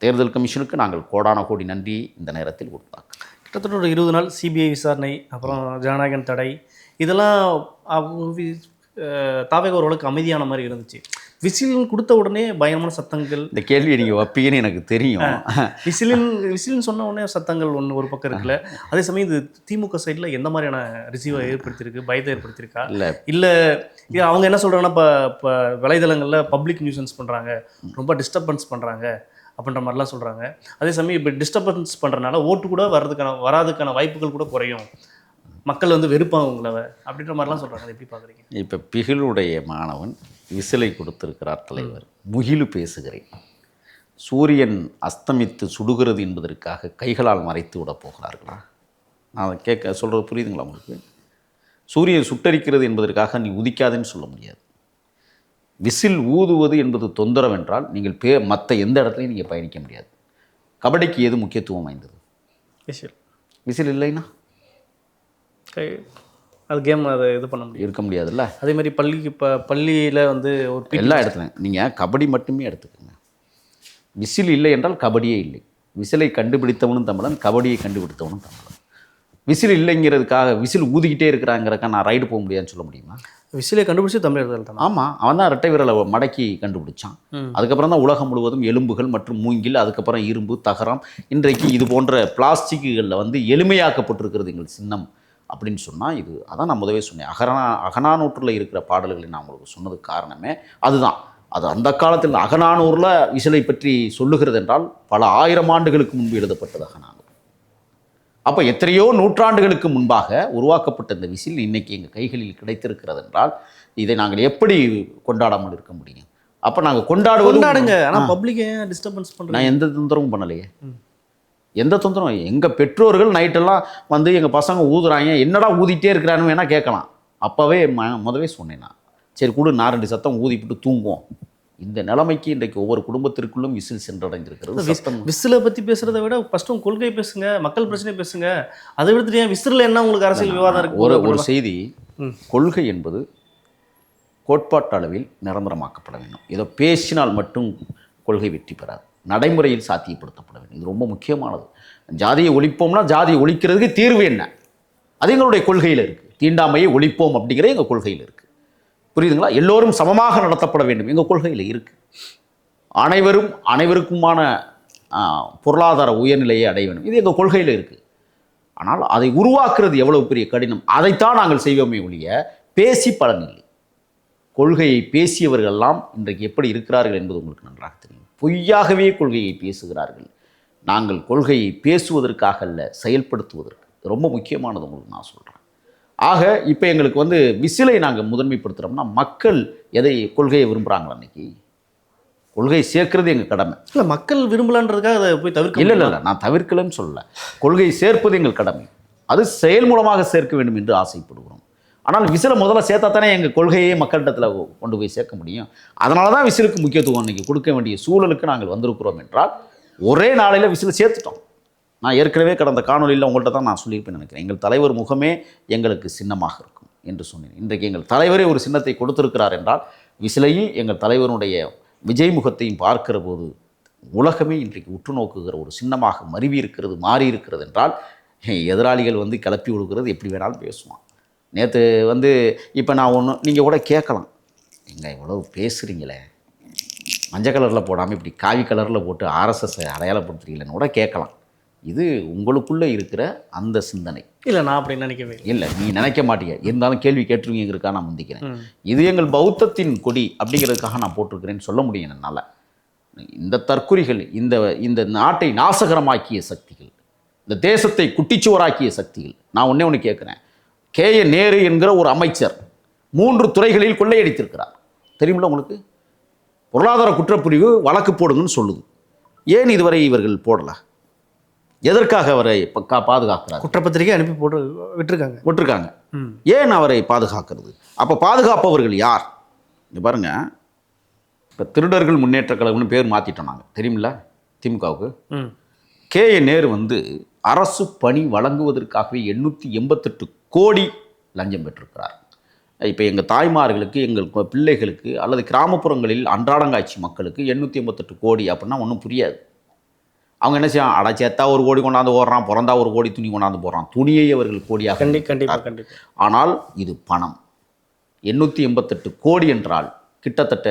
தேர்தல் கமிஷனுக்கு நாங்கள் கோடான கோடி நன்றி இந்த நேரத்தில் கொடுத்தாங்க. கிட்டத்தட்ட ஒரு 20 நாள் சிபிஐ விசாரணை, அப்புறம் ஜனநாயகன் தடை, இதெல்லாம் தாவேக ஓரளவுக்கு அமைதியான மாதிரி இருந்துச்சு. விசில் கொடுத்த உடனே பயங்கரமான சத்தங்கள். இந்த கேள்வியை நீங்கள் வைப்பீங்கன்னு எனக்கு தெரியும். விசில்னு சொன்ன உடனே சத்தங்கள் ஒரு பக்கம் இருக்குல்ல, அதே சமயம் இது திமுக சைடில் எந்த மாதிரியான ரிசீவை ஏற்படுத்தியிருக்கு, பயத்தை ஏற்படுத்தியிருக்கா? இல்லை அவங்க என்ன சொல்கிறாங்கன்னா, இப்போ வலைதளங்களில் பப்ளிக் நியூசன்ஸ் பண்ணுறாங்க, ரொம்ப டிஸ்டர்பன்ஸ் பண்ணுறாங்க அப்படின்ற மாதிரிலாம் சொல்கிறாங்க. அதே சமயம் இப்போ டிஸ்டர்பன்ஸ் பண்ணுறதுனால ஓட்டு கூட வராதுக்கான வாய்ப்புகள் கூட குறையும், மக்கள் வெறுப்பாங்க உங்களை அப்படின்ற மாதிரிலாம் சொல்கிறாங்க. எப்படி பார்க்குறீங்க? இப்போ பிகிலுடைய மாணவன் விசிலை கொடுத்திருக்கிறார் தலைவர். முகிலு பேசுகிறேன், சூரியன் அஸ்தமித்து சுடுகிறது என்பதற்காக கைகளால் மறைத்து விட போகிறார்களா? நான் சொல்கிறது புரியுதுங்களா உங்களுக்கு? சூரியன் சுட்டரிக்கிறது என்பதற்காக நீ உதிக்காதுன்னு சொல்ல முடியாது. விசில் ஊதுவது என்பது தொந்தரவு என்றால் நீங்கள் மற்ற எந்த இடத்துலையும் நீங்கள் பயணிக்க முடியாது. கபடிக்கு எது முக்கியத்துவம் வாய்ந்தது? விசில். விசில் இல்லைன்னா அது கேம் அதை இது பண்ண முடியும், இருக்க முடியாதுல்ல. அதே மாதிரி பள்ளியில் ஒரு எல்லா இடத்துலையும் நீங்கள் கபடி மட்டுமே எடுத்துக்கோங்க, விசில் இல்லை என்றால் கபடியே இல்லை. விசிலை கண்டுபிடித்தவனும் தமிழன், கபடியை கண்டுபிடித்தவனும் தமிழன். விசில் இல்லைங்கிறதுக்காக விசில் ஊதிக்கிட்டே இருக்கிறாங்கிறக்கா நான் ரைடு போக முடியாதுன்னு சொல்ல முடியுமா? விசிலை கண்டுபிடிச்சி தமிழர்கள் தான். ஆமாம், அவன் தான் இரட்டை விரலை மடக்கி கண்டுபிடிச்சான். அதுக்கப்புறம் தான் உலகம் முழுவதும் எலும்புகள் மற்றும் மூங்கில், அதுக்கப்புறம் இரும்பு, தகரம், இன்றைக்கு இது போன்ற பிளாஸ்டிக்குகளில் எளிமையாக்கப்பட்டிருக்கிறது எங்கள் சின்னம் அப்படின்னு சொன்னால் இது அதான் நான் முதவே சொன்னேன். அகநானூற்றில் இருக்கிற பாடல்களை நான் உங்களுக்கு சொன்னதுக்கு காரணமே அதுதான். அது அந்த காலத்தில் அகநானூரில் விசிலை பற்றி சொல்லுகிறது என்றால் பல 1000 ஆண்டுகளுக்கு முன்பு எழுதப்பட்டது அகநானூறு. அப்போ எத்தனையோ நூற்றாண்டுகளுக்கு முன்பாக உருவாக்கப்பட்ட இந்த விசில் இன்றைக்கி எங்கள் கைகளில் கிடைத்திருக்கிறது என்றால் இதை நாங்கள் எப்படி கொண்டாடாமல் இருக்க முடியும்? அப்போ நாங்கள் கொண்டாடுங்க, ஆனால் பப்ளிக்கை டிஸ்டர்பன்ஸ் பண்ணுறோம். நான் எந்த தொந்தரவும் பண்ணலையே, எந்த தொந்தரவும். எங்கள் பெற்றோர்கள் நைட்டெல்லாம் எங்கள் பசங்க ஊதுறாங்க, என்னடா ஊதிட்டே இருக்கிறான்னு வேணால் கேட்கலாம். அப்போவே முதவே சொன்னேன் நான், சரி கூட 4 சத்தம் ஊதிப்பிட்டு தூங்குவோம். இந்த நிலைமைக்கு இன்றைக்கு ஒவ்வொரு குடும்பத்திற்குள்ளும் விசில் சென்றடைந்திருக்கிறது. விசிலை பற்றி பேசுகிறத விட ஃபஸ்ட்டும் கொள்கை பேசுங்க, மக்கள் பிரச்சனை பேசுங்க. அதை விடுத்துட்டு ஏன் விசிலில் என்ன உங்களுக்கு அரசியல் விவாதம் இருக்குது? ஒரு செய்தி, கொள்கை என்பது கோட்பாட்டு அளவில் நிரந்தரமாக்கப்பட வேண்டும். ஏதோ பேசினால் மட்டும் கொள்கை வெற்றி பெறாது, நடைமுறையில் சாத்தியப்படுத்தப்பட வேண்டும். இது ரொம்ப முக்கியமானது. ஜாதியை ஒழிப்போம்னா ஜாதியை ஒழிக்கிறதுக்கு தீர்வு என்ன? அது எங்களுடைய கொள்கையில் இருக்குது. தீண்டாமையை ஒழிப்போம் அப்படிங்கிறது எங்கள் கொள்கையில் இருக்குது. புரியுதுங்களா? எல்லோரும் சமமாக நடத்தப்பட வேண்டும் எங்கள் கொள்கையில் இருக்குது. அனைவருக்குமான பொருளாதார உயர்நிலையை அடைய வேண்டும், இது எங்கள் கொள்கையில் இருக்குது. ஆனால் அதை உருவாக்குறது எவ்வளவு பெரிய கடினம், அதைத்தான் நாங்கள் செய்வோமே ஒழிய பேசி பலனில்லை. கொள்கையை பேசியவர்களெல்லாம் இன்றைக்கு எப்படி இருக்கிறார்கள் என்பது உங்களுக்கு நன்றாக தெரியும். பொய்யாகவே கொள்கையை பேசுகிறார்கள். நாங்கள் கொள்கையை பேசுவதற்காக அல்ல, செயல்படுத்துவதற்கு. ரொம்ப முக்கியமானது உங்களுக்கு நான் சொல்கிறேன். ஆக இப்போ எங்களுக்கு விசிலை நாங்கள் முதன்மைப்படுத்துகிறோம்னா மக்கள் கொள்கையை விரும்புகிறாங்களா? அன்றைக்கி கொள்கை சேர்க்கிறது எங்கள் கடமை. இல்லை, மக்கள் விரும்பலான்றதுக்காக அதை போய் தவிர்க்க இல்லை, நான் தவிர்க்கலன்னு சொல்லலை. கொள்கை சேர்ப்பது எங்கள் கடமை, அது செயல் மூலமாக சேர்க்க வேண்டும் என்று ஆசைப்படுகிறோம். ஆனால் விசிலை முதல்ல சேர்த்தா தானே எங்கள் கொள்கையே மக்களிடத்தில் கொண்டு போய் சேர்க்க முடியும். அதனால தான் விசிலுக்கு முக்கியத்துவம் இன்றைக்கி கொடுக்க வேண்டிய சூழலுக்கு நாங்கள் வந்திருக்கிறோம் என்றால் ஒரே நாளையில் விசிலை சேர்த்துட்டோம். நான் ஏற்கனவே கடந்த காணொலியில் உங்கள்கிட்ட தான் நான் சொல்லியிருப்பேன் நினைக்கிறேன். எங்கள் தலைவர் முகமே எங்களுக்கு சின்னமாக இருக்கும் என்று சொன்னேன். இன்றைக்கு எங்கள் தலைவரே ஒரு சின்னத்தை கொடுத்திருக்கிறார் என்றால் விசிலையும் எங்கள் தலைவருடைய விஜய் முகத்தையும் பார்க்கிற போது உலகமே இன்றைக்கு உற்று நோக்குகிற ஒரு சின்னமாக மருவி இருக்கிறது, மாறி இருக்கிறது என்றால் எதிராளிகள் கிளப்பி கொடுக்கிறது எப்படி வேணாலும் பேசுவான். நேற்று இப்போ நான் ஒன்று நீங்கள் கூட கேட்கலாம், எங்கே இவ்வளவு பேசுகிறீங்களே, மஞ்சள் கலரில் போடாமல் இப்படி காவி கலரில் போட்டு ஆர்எஸ்எஸ்ஸை அடையாளப்படுத்துறீங்களேன்னு கூட கேட்கலாம். இது உங்களுக்குள்ளே இருக்கிற அந்த சிந்தனை. இல்லை, நான் அப்படி நினைக்கவே இல்லை, நீ நினைக்க மாட்டீங்க. இருந்தாலும் கேள்வி கேட்டுருவீங்கிறதுக்காக நான் முந்திக்கிறேன். இது எங்கள் பௌத்தத்தின் கொடி அப்படிங்கிறதுக்காக நான் போட்டிருக்கிறேன்னு சொல்ல முடியும் என்னால். இந்த தற்குறிகள், இந்த நாட்டை நாசகரமாக்கிய சக்திகள், இந்த தேசத்தை குட்டிச்சுவராக்கிய சக்திகள். நான் ஒன்று கேட்குறேன். KN நேரு என்கிற ஒரு அமைச்சர் 3 துறைகளில் கொள்ளையடித்திருக்கிறார். தெரியுமில்ல உங்களுக்கு? பொருளாதார குற்றப்பிரிவு வழக்கு போடுங்கன்னு சொல்லுது. ஏன் இதுவரை இவர்கள் போடலை? எதற்காக அவரை பாதுகாக்கிறார்? குற்றப்பத்திரிகை அனுப்பி விட்டுருக்காங்க. ஏன் அவரை பாதுகாக்கிறது? அப்போ பாதுகாப்பவர்கள் யார்? இங்கே பாருங்க, இப்போ திருடர்கள் முன்னேற்ற கழகம்னு பேர் மாற்றிட்டோம் நாங்கள், தெரியுமில்ல திமுகவுக்கு. KN நேரு அரசு பணி வழங்குவதற்காகவே 888 கோடி லஞ்சம் பெற்றிருக்கிறார். இப்போ எங்கள் தாய்மார்களுக்கு, எங்கள் பிள்ளைகளுக்கு அல்லது கிராமப்புறங்களில் அன்றாடங்காட்சி மக்களுக்கு 888 கோடி அப்படின்னா ஒன்றும் புரியாது. அவங்க என்ன செய்யலாம், அடைச்சேத்தா 1 கோடி கொண்டாந்து போடுறான், பிறந்தா 1 கோடி துணி கொண்டாந்து போடுறான். துணியை அவர்கள் கோடியாக. கண்டிப்பாக. ஆனால் இது பணம். 888 கோடி என்றால் கிட்டத்தட்ட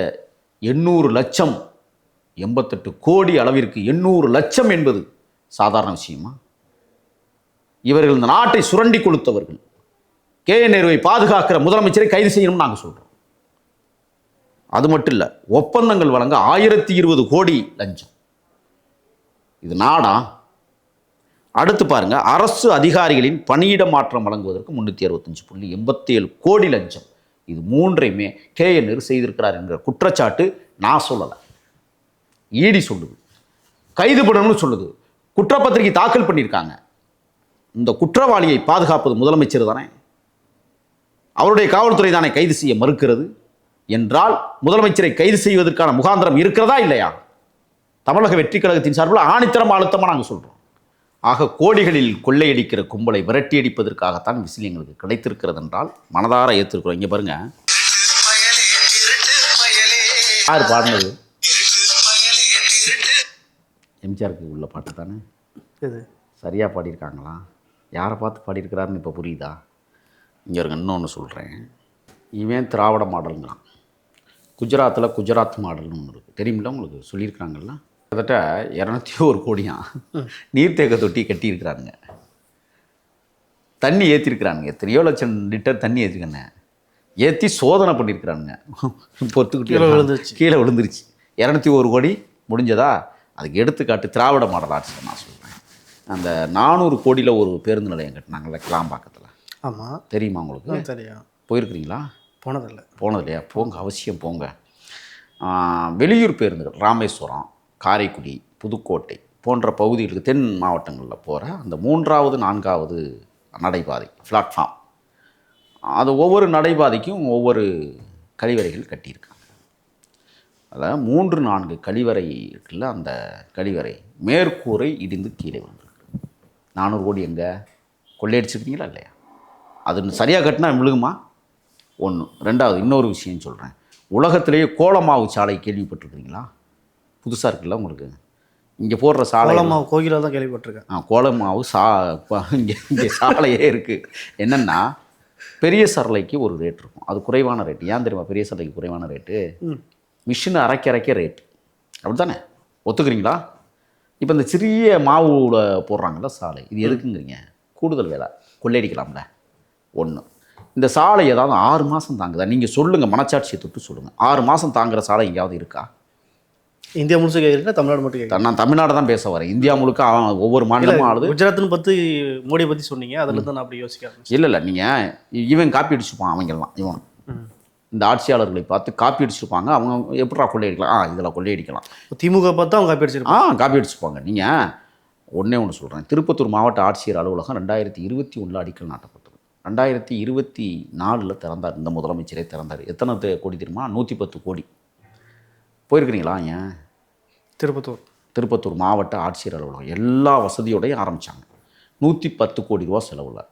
800 லட்சம். 88 கோடி அளவிற்கு 800 லட்சம் என்பது சாதாரண விஷயமா? இவர்கள் இந்த நாட்டை சுரண்டி கொடுத்தவர்கள். KN நேருவை பாதுகாக்கிற முதலமைச்சரை கைது செய்யணும்னு நாங்கள் சொல்கிறோம். அது மட்டும் இல்லை, ஒப்பந்தங்கள் வழங்க 1020 கோடி லஞ்சம். இது நாடா? அடுத்து பாருங்க, அரசு அதிகாரிகளின் பணியிட மாற்றம் வழங்குவதற்கு 365.87 கோடி லஞ்சம். இது 3ஐயுமே KN நேரு செய்திருக்கிறார் என்கிற குற்றச்சாட்டு நான் சொல்லலை, ED சொல்லுது. கைது பண்ணணும்னு சொல்லுது. குற்றப்பத்திரிகை தாக்கல் பண்ணியிருக்காங்க. இந்த குற்றவாளியை பாதுகாப்பது முதலமைச்சர் தானே, அவருடைய காவல்துறை தானே கைது செய்ய மறுக்கிறது என்றால் முதலமைச்சரை கைது செய்வதற்கான முகாந்திரம் இருக்கிறதா இல்லையா? தமிழக வெற்றி கழகத்தின் சார்பில் ஆணித்தரம் அழுத்தமாக நாங்கள் சொல்கிறோம். ஆக கோடிகளில் கொள்ளையடிக்கிற கும்பலை விரட்டி அடிப்பதற்காகத்தான் விசில் எங்களுக்கு கிடைத்திருக்கிறது என்றால் மனதார ஏற்றிருக்கிறோம். இங்கே பாருங்க, யார் பாடினது? எம்ஜிஆருக்கு உள்ள பாட்டு தானே இது. சரியாக பாடியிருக்காங்களா? யாரை பார்த்து பாடியிருக்கிறாருன்னு இப்போ புரியுதா? இங்கே இருங்க, இன்னொன்று சொல்கிறேன். இவன் திராவிட மாடலுங்கிறான். குஜராத்தில் குஜராத் மாடல்னு ஒன்று இருக்குது, தெரியுமில்ல உங்களுக்கு? சொல்லியிருக்கிறாங்கல்ல. கிட்டத்தட்ட 201 கோடியாம் நீர்த்தேக்க தொட்டி கட்டியிருக்கிறானுங்க. தண்ணி ஏற்றிருக்கிறானுங்க. எத்தனையோ லட்சம் லிட்டர் தண்ணி ஏற்றிருக்கண்ணே. ஏற்றி சோதனை பண்ணியிருக்கிறானுங்க. பொறுத்துக்கிட்டு கீழே விழுந்துருச்சு. 201 கோடி முடிஞ்சதா? அதுக்கு எடுத்துக்காட்டு திராவிட மாடல் ஆட்சி நான் சொல்கிறேன். அந்த 400 கோடியில் ஒரு பேருந்து நிலையம் கட்டினாங்கல்ல கிளாம்பாக்கத்தில். ஆமாம், தெரியுமா உங்களுக்கு? தெரியும். போயிருக்கிறீங்களா? போனதில்லையா? போங்க, அவசியம் போங்க. வெளியூர் பேருந்துகள் ராமேஸ்வரம், காரைக்குடி, புதுக்கோட்டை போன்ற பகுதிகளுக்கு தென் மாவட்டங்களில் போகிற அந்த 3வது 4வது நடைபாதை பிளாட்ஃபார்ம், அது ஒவ்வொரு நடைபாதைக்கும் ஒவ்வொரு கழிவறைகள் கட்டியிருக்காங்க. அதாவது 3-4 கழிவறை இருக்குல்ல, அந்த கழிவறை மேற்கூரை இடிந்து கீழே வந்துருக்கு. 400 கோடி எங்கே கொள்ளையடிச்சிருக்கீங்களா இல்லையா? அது சரியாக கட்டினா விழுகுமா? ஒன்று. 2வது இன்னொரு விஷயம் சொல்கிறேன். உலகத்திலேயே கோலமாவு சாலை கேள்விப்பட்டிருக்கிறீங்களா? புதுசாக இருக்குல்ல உங்களுக்கு. இங்கே போடுற சாலை கோலமாவு கோகிலாக தான் கேள்விப்பட்டிருக்கேன். கோலமாவு இங்கே சாலையே இருக்குது. என்னென்னா பெரிய சரளைக்கு ஒரு ரேட் இருக்கும், அது குறைவான ரேட். ஏன் தெரியுமா பெரிய சரளைக்கு குறைவான ரேட்டு? மிஷின் அரைக்க ரேட், அப்படி தானே? ஒத்துக்கிறீங்களா? இப்போ இந்த சிறிய மாவுல போடுறாங்கல்ல சாலை, இது எதுக்குங்கிறீங்க? கூடுதல் வேலை, கொள்ளையடிக்கலாம்ல. ஒன்று, இந்த சாலை ஏதாவது 6 மாதம் தாங்குதா? நீங்கள் சொல்லுங்கள், மனச்சாட்சியை தொட்டு சொல்லுங்கள். 6 மாதம் தாங்குகிற சாலை எங்கேயாவது இருக்கா? இந்தியா முழுக்க கேட்குறீங்களா, தமிழ்நாடு மட்டும் கேட்குறேன்? நான் தமிழ்நாடு தான் பேச வரேன். இந்தியா முழுக்க ஒவ்வொரு மாநிலமும் ஆளுது. குஜராத்னு பார்த்து மோடியை பற்றி சொன்னீங்க, அதில் தான் நான் அப்படி யோசிக்க ஆரம்பிச்சேன். இல்லை நீங்கள் இவன் காப்பி அடிச்சுப்பான், அவங்கெல்லாம் இவன் இந்த ஆட்சியாளர்களை பார்த்து காப்பி அடிச்சிருப்பாங்க. அவங்க எப்படா கொள்ளையடிக்கலாம், இதில் கொள்ளையடிக்கலாம். திமுக பார்த்து அவங்க காப்பி அடிச்சிருப்பாங்க. காப்பி அடிச்சுப்பாங்க. நீங்கள் ஒன்று சொல்கிறேன், திருப்பத்தூர் மாவட்ட ஆட்சியர் அலுவலகம் 2021 அடிக்கல் நாட்டப்பட்டது. 2024 திறந்தார், இந்த முதலமைச்சரே திறந்தார். எத்தனை கோடி தெரியுமா? 110 கோடி. போயிருக்கிறீங்களா? ஏன் திருப்பத்தூர் மாவட்ட ஆட்சியர் அலுவலகம் எல்லா வசதியோடையும் ஆரம்பித்தாங்க. 110 கோடி ரூபா செலவில்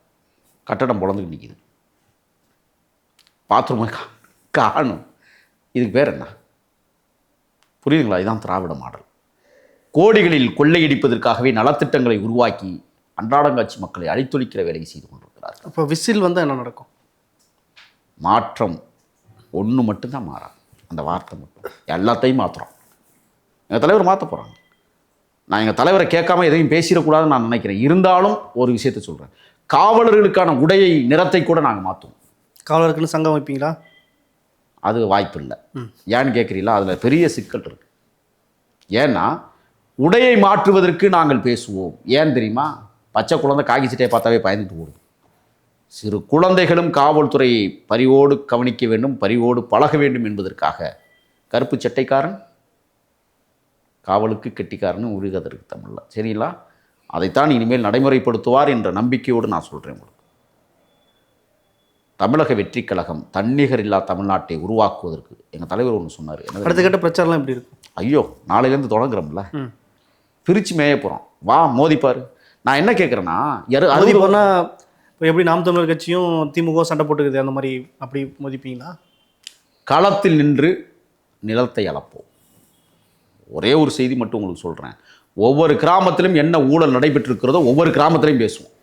கட்டடம் பொழந்துக்கிட்டு நிற்கிது. பாத்ரூமை காணும். இதுக்கு பேர் என்ன? புரியுதுங்களா? இதுதான் திராவிட மாடல். கோடிகளில் கொள்ளையடிப்பதற்காகவே நலத்திட்டங்களை உருவாக்கி அன்றாடங்காட்சி மக்களை அழித்தொழிக்கிற வேலையை செய்து கொண்டிருக்கிறார். அப்போ விசில் வந்தால் என்ன நடக்கும்? மாற்றம் ஒன்று மட்டும்தான் மாறாது, அந்த வார்த்தை மட்டும். எல்லாத்தையும் மாற்றுறோம். எங்கள் தலைவர் மாற்ற போகிறாங்க. நான் எங்கள் தலைவரை கேட்காம எதையும் பேசிடக்கூடாதுன்னு நான் நினைக்கிறேன். இருந்தாலும் ஒரு விஷயத்தை சொல்கிறேன், காவலர்களுக்கான உடையை நிறத்தை கூட நாங்கள் மாற்றுவோம். காவலருக்குன்னு சங்கம் வைப்பீங்களா? அது வாய்ப்பு இல்லை. ஏன்னு கேட்குறீங்களா? அதில் பெரிய சிக்கல் இருக்குது. ஏன்னா உடையை மாற்றுவதற்கு நாங்கள் பேசுவோம். ஏன் தெரியுமா? பச்சை குழந்தை காகிச்சிட்டையை பார்த்தாவே பயந்துட்டு ஓடுது. சிறு குழந்தைகளும் காவல்துறையை பரிவோடு கவனிக்க வேண்டும், பரிவோடு பழக வேண்டும் என்பதற்காக கருப்பு சட்டைக்காரன் காவலுக்கு கெட்டிக்காரன்னு உருகதை இருக்குது தமிழில். சரிங்களா? அதைத்தான் இனிமேல் நடைமுறைப்படுத்துவார் என்ற நம்பிக்கையோடு நான் சொல்கிறேன் உங்களுக்கு. தமிழக வெற்றி கழகம் தன்னிகர் இல்லா தமிழ்நாட்டை உருவாக்குவதற்கு எங்கள் தலைவர் ஒன்று சொன்னார். அடுத்த கட்ட பிரச்சாரம்லாம் எப்படி இருக்கும்? ஐயோ, நாளையிலேருந்து தொடங்குறோம்ல, பிரித்து மேய போகிறோம், வா மோதிப்பார். நான் என்ன கேட்குறேன்னா, மோதி போனால் இப்போ எப்படி நாம் தமிழர் கட்சியும் திமுக சண்டை போட்டுக்குது, அந்த மாதிரி அப்படி மோதிப்பீங்களா? களத்தில் நின்று நிலத்தை அளப்போம். ஒரே ஒரு செய்தி மட்டும் உங்களுக்கு சொல்கிறேன், ஒவ்வொரு கிராமத்திலும் என்ன ஊழல் நடைபெற்றிருக்கிறதோ ஒவ்வொரு கிராமத்திலையும் பேசுவோம்.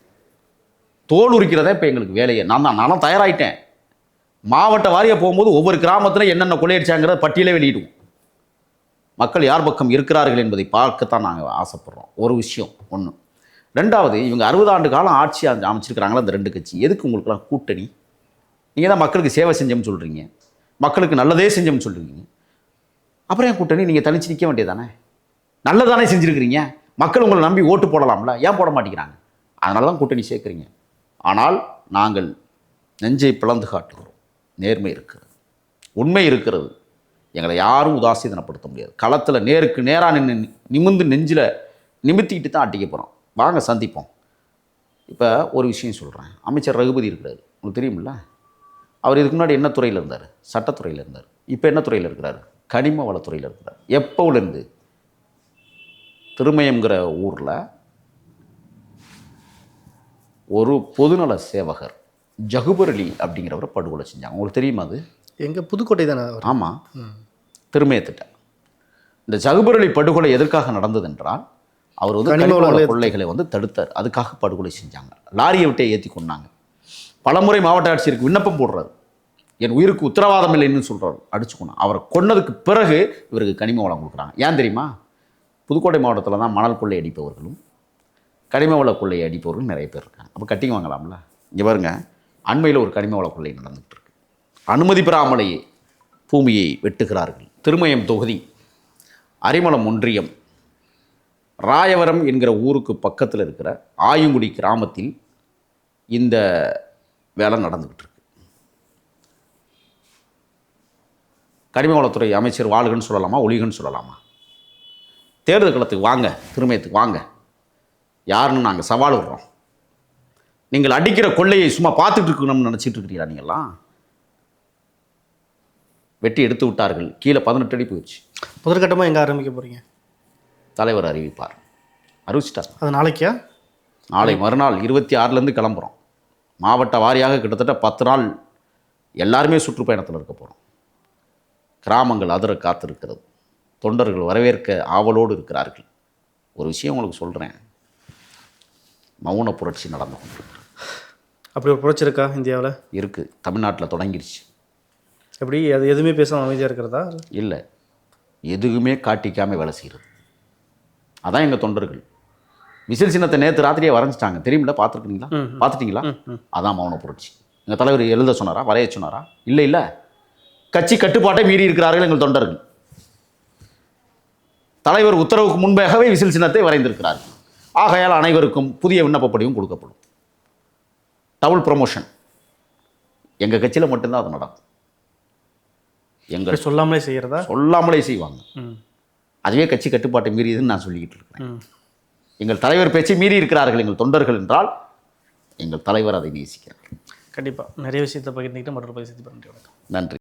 தோல் உரிக்கிறதே இப்போ எங்களுக்கு வேலையை. நானும் தயாராகிட்டேன். மாவட்ட வாரியாக போகும்போது ஒவ்வொரு கிராமத்தில் என்னென்ன கொள்ளையடிச்சாங்கிறத பட்டியலே வெளியிடுவோம். மக்கள் யார் பக்கம் இருக்கிறார்கள் என்பதை பார்க்கத்தான் நாங்கள் ஆசைப்படுறோம். ஒரு விஷயம் ஒன்று. ரெண்டாவது, இவங்க 60 ஆண்டு காலம் ஆட்சி அமைச்சிருக்கிறாங்களா இந்த 2 கட்சி, எதுக்கு உங்களுக்குலாம் கூட்டணி? நீங்கள் தான் மக்களுக்கு சேவை செஞ்சோம்னு சொல்கிறீங்க, மக்களுக்கு நல்லதே செஞ்சோம்னு சொல்கிறீங்க. அப்புறம் ஏன் கூட்டணி? நீங்கள் தனிச்சு நிற்க வேண்டியதானே? நல்லதானே செஞ்சுருக்கிறீங்க. மக்கள் உங்களை நம்பி ஓட்டு போடலாம்ல, ஏன் போட மாட்டேங்கிறாங்க? அதனால தான் கூட்டணி சேர்க்குறீங்க. ஆனால் நாங்கள் நெஞ்சை பிளந்து காட்டுகிறோம். நேர்மை இருக்கிறது, உண்மை இருக்கிறது. எங்களை யாரும் உதாசீனப்படுத்த முடியாது. களத்தில் நேருக்கு நேராக நிமிர்ந்து நெஞ்சில் நிமித்திக்கிட்டு தான் அட்டிக்க போகிறோம். வாங்க சந்திப்போம். இப்போ ஒரு விஷயம் சொல்கிறேன், அமைச்சர் ரகுபதி இருக்கிறார், உங்களுக்கு தெரியுமில்ல? அவர் இதுக்கு முன்னாடி என்ன துறையில் இருந்தார்? சட்டத்துறையில் இருந்தார். இப்போ என்ன துறையில் இருக்கிறார்? கனிம வளத்துறையில் இருக்கிறார். எப்போலேருந்து? திருமயம்ங்கிற ஊரில் ஒரு பொதுநல சேவகர் ஜகுபர் அலி அப்படிங்கிறவரை படுகொலை செஞ்சாங்க. உங்களுக்கு தெரியுமா? அது எங்கள் புதுக்கோட்டை தானே? ஆமாம், திருமயத்திட்ட. இந்த ஜகுபர் அலி படுகொலை எதற்காக நடந்தது என்றால், அவர் வந்து கனிமவள கொள்ளைகளை தடுத்தார். அதுக்காக படுகொலை செஞ்சாங்க. லாரியை விட்டே ஏற்றி கொண்டாங்க. பலமுறை மாவட்ட ஆட்சியருக்கு விண்ணப்பம் போடுறாரு, என் உயிருக்கு உத்தரவாதம் இல்லைன்னு சொல்கிறார், அடிச்சுக்கணும். அவரை கொன்னதுக்கு பிறகு இவருக்கு கனிம வளம் கொடுக்குறாங்க. ஏன் தெரியுமா? புதுக்கோட்டை மாவட்டத்தில் தான் மணல் கொள்ளை அடிப்பவர்களும் கனிம வள கொள்ளை அடிப்பவர்களும் நிறைய பேர் இருக்காங்க. அப்போ கட்டிங்க வாங்கலாம்ல. இங்கே பாருங்க, அண்மையில் ஒரு கனிம வள கொள்ளை நடந்துகிட்டு இருக்கு. அனுமதி பெறாமலேயே பூமியை வெட்டுகிறார்கள். திருமயம் தொகுதி அரிமளம் ஒன்றியம் ராயவரம் என்கிற ஊருக்கு பக்கத்தில் இருக்கிற ஆயுங்குடி கிராமத்தில் இந்த வேலை நடந்துக்கிட்டு இருக்கு. கனிம வளத்துறை அமைச்சர் வாழ்கன்னு சொல்லலாமா, ஒளிகன்னு சொல்லலாமா? தேர்தல் களத்துக்கு வாங்க, திருமயத்துக்கு வாங்க, யாருன்னு நாங்கள் சவால் விடுறோம். நீங்கள் அடிக்கிற கொள்ளையை சும்மா பார்த்துட்டு இருக்கணும்னு நினச்சிட்டு இருக்கிறீங்களா? நீங்கள்லாம் வெட்டி எடுத்து விட்டார்கள். கீழே 18 அடி போயிடுச்சு. முதற்கட்டமாக எங்கே ஆரம்பிக்க போகிறீங்க? தலைவர் அறிவிப்பார். அறிவிச்சிட்டார். அது நாளைக்கா? நாளை மறுநாள் 26லேருந்து கிளம்புறோம். மாவட்ட வாரியாக கிட்டத்தட்ட 10 நாள் எல்லாருமே சுற்றுப்பயணத்தில் இருக்க போகிறோம். கிராமங்கள் அதிர காத்திருக்கிறது. தொண்டர்கள் வரவேற்க ஆவலோடு இருக்கிறார்கள். ஒரு விஷயம் உங்களுக்கு சொல்கிறேன், மௌன புரட்சி நடந்து கொண்டிருக்கிறது. அப்படி ஒரு புரட்சி இருக்கா இந்தியாவில்? இருக்குது, தமிழ்நாட்டில் தொடங்கிருச்சு. எப்படி அது எதுவுமே பேசாமல் அமைதியாக இருக்கிறதா? இல்லை, எதுவுமே காட்டிக்காமல் வேலை செய்கிறது. அதான் எங்கள் தொண்டர்கள். விசில் சின்னத்தை நேற்று ராத்திரியே வரைஞ்சிட்டாங்க, தெரியுமில்ல? பார்த்துருக்கீங்களா? பார்த்துட்டிங்களா? அதான் மௌன புரட்சி. எங்கள் தலைவர் எழுத சொன்னாரா, வரைய சொன்னாரா? இல்லை இல்லை, கட்சி கட்டுப்பாட்டை மீறி இருக்கிறார்கள் எங்கள் தொண்டர்கள். தலைவர் உத்தரவுக்கு முன்பாகவே விசில் சின்னத்தை வரைந்திருக்கிறார்கள். ஆகையால் அனைவருக்கும் புதிய விண்ணப்ப படிவம் கொடுக்கப்படும். Double promotion. எங்கள் கட்சியில் மட்டும்தான் அது நடக்கும். எங்கள் சொல்லாமலே செய்கிறதா? சொல்லாமலே செய்வாங்க. அதுவே கட்சி கட்டுப்பாட்டை மீறியதுன்னு நான் சொல்லிக்கிட்டு இருக்கிறேன். எங்கள் தலைவர் பேச்சை மீறி இருக்கிறார்கள் எங்கள் தொண்டர்கள் என்றால் எங்கள் தலைவர் அதை நேசிக்கிறார். கண்டிப்பாக நிறைய விஷயத்தை பகிர்ந்துக்கிட்டு மற்றொரு பதிவு செய்து நன்றி. நன்றி.